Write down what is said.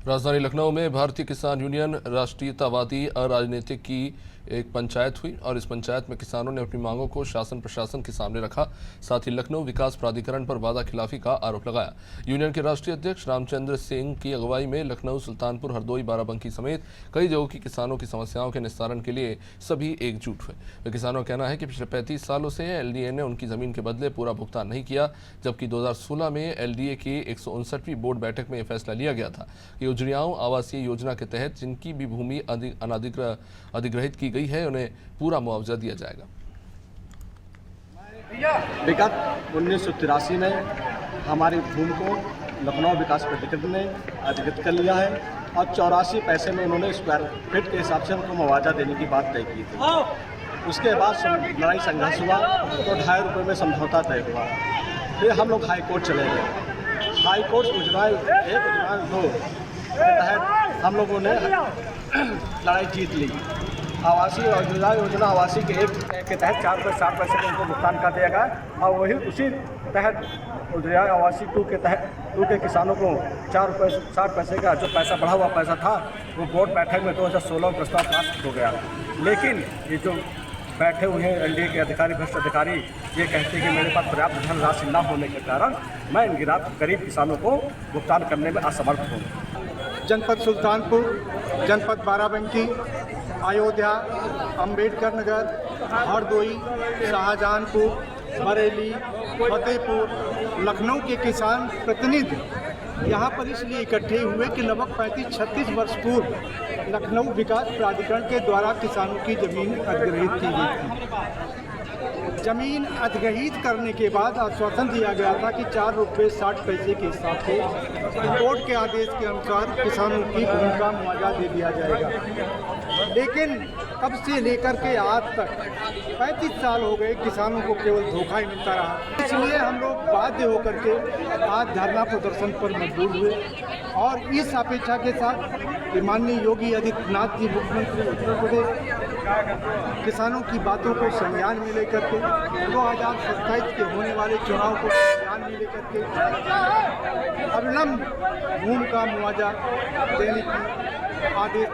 राजधानी लखनऊ में भारतीय किसान यूनियन राष्ट्रीयतावादी अराजनीतिक की एक पंचायत हुई और इस पंचायत में किसानों ने अपनी मांगों को शासन प्रशासन के सामने रखा। साथ ही लखनऊ विकास प्राधिकरण पर वादा खिलाफी का आरोप लगाया। यूनियन के राष्ट्रीय अध्यक्ष रामचंद्र सिंह की अगुवाई में लखनऊ, सुल्तानपुर, हरदोई, बाराबंकी समेत कई जगहों की किसानों की समस्याओं के निस्तारण के लिए सभी एकजुट हुए। वे किसानों का कहना है कि पिछले 35 सालों से एलडीए ने उनकी जमीन के बदले पूरा भुगतान नहीं किया, जबकि 2016 में एलडीए की 159वीं बोर्ड बैठक में यह फैसला लिया गया था कि उजरियाओं आवासीय योजना के तहत जिनकी भी भूमि अधिग्रहित की गई है उन्हें पूरा मुआवजा दिया जाएगा। विगत 1983 में हमारी भूमि को लखनऊ विकास प्राधिकरण ने अधिकृत कर लिया है और 84 पैसे में उन्होंने स्क्वायर फीट के हिसाब से हमको मुआवजा देने की बात तय की थी। उसके बाद लड़ाई संघर्ष हुआ तो 2.5 रुपये में समझौता तय हुआ। फिर हम लोग हाई कोर्ट चले गए। हाई कोर्ट उजराय 2 के तहत हम लोगों ने लड़ाई जीत ली। आवासीय योजना आवासीय के 1 के तहत 4 रुपये 60 पैसे का उनको भुगतान कर दिया गया और वही उसी तहत उजराय आवासीय 2 के तहत 2 के किसानों को 4 रुपये 60 पैसे का जो पैसा बढ़ा हुआ पैसा था वो बोर्ड बैठक में 2016 में प्रस्ताव पास हो गया। लेकिन ये जो बैठे हुए हैं एलडीए के अधिकारी, भ्रष्ट अधिकारी, ये कहते हैं कि मेरे पास पर्याप्त धनराशि न होने के कारण मैं इन गरीब किसानों को भुगतान करने में असमर्थ हूँ। जनपद सुल्तानपुर, जनपद बाराबंकी, अयोध्या, अंबेडकर नगर, हरदोई, शाहजहांपुर, बरेली, फतेहपुर, लखनऊ के किसान प्रतिनिधि यहाँ पर इसलिए इकट्ठे हुए कि लगभग 35-36 वर्ष पूर्व लखनऊ विकास प्राधिकरण के द्वारा किसानों की जमीन अधिग्रहित की गई थी। जमीन अधिग्रहित करने के बाद आश्वासन दिया गया था कि 4 रुपये 60 पैसे के हिसाब से कोर्ट के आदेश के अनुसार किसानों की भूमि का मुआवजा दे दिया जाएगा। लेकिन तब से लेकर के आज तक 35 साल हो गए, किसानों को केवल धोखा ही मिलता रहा। इसलिए हम लोग बाध्य होकर के आज धरना प्रदर्शन पर मजबूर हुए और इस अपेक्षा के साथ कि माननीय योगी आदित्यनाथ जी, मुख्यमंत्री उत्तर प्रदेश, किसानों की बातों को संज्ञान में लेकर के 2027 के होने वाले चुनाव को संज्ञान में लेकर के अविलंब भूमि का मुआवजा देने की आदेश